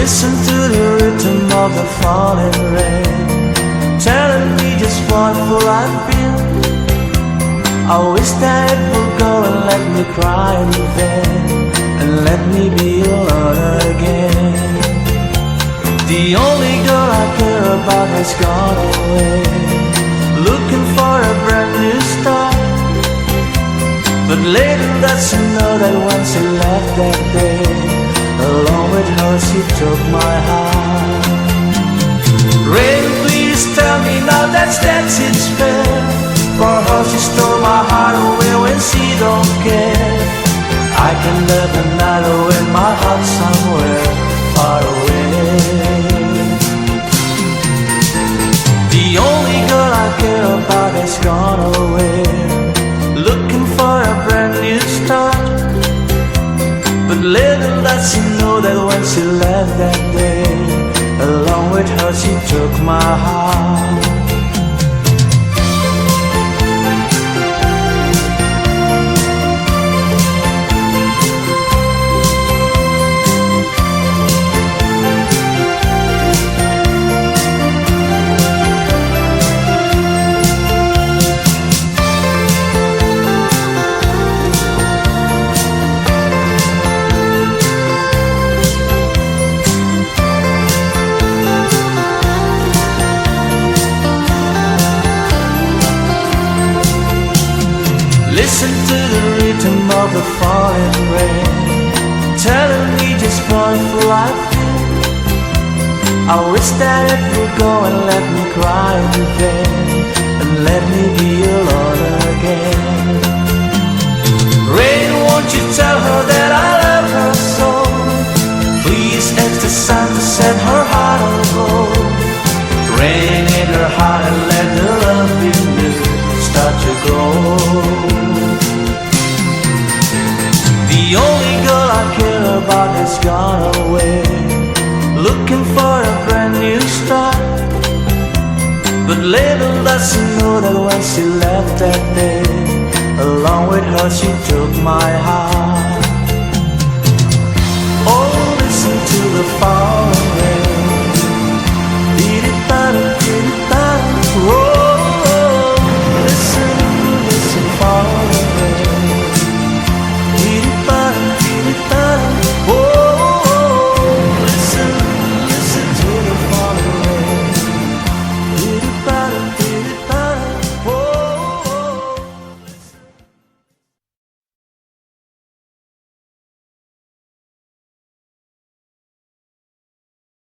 Listen to the rhythm of the falling rain, telling me just what will I feel. I wish that it would go and let me cry in vain, and let me be alone again. The only girl I care about has gone away, looking for a brand new start. But little does she know that when she left that day, along with her she took my heart. Rain, please tell me now that's it's fair. For her she stole my heart away when she don't care. I can live a night away, my heart somewhere far away. The only girl I care about has gone away, looking for a brand new start. But little does she know that when she left that day, along with her she took my heart. Listen to the rhythm of the falling rain, telling me just what will I feel. I wish that it would go and let me cry in vain, and let me be alone again. Rain, won't you tell her that I love her so? Please ask the sun to set her heart aglow. Rain in her heart and let the love in you start to grow. The only girl I care about has gone away, looking for a brand new start. But little does she know that when she left that day, along with her she took my heart. Oh, listen to the falling rain.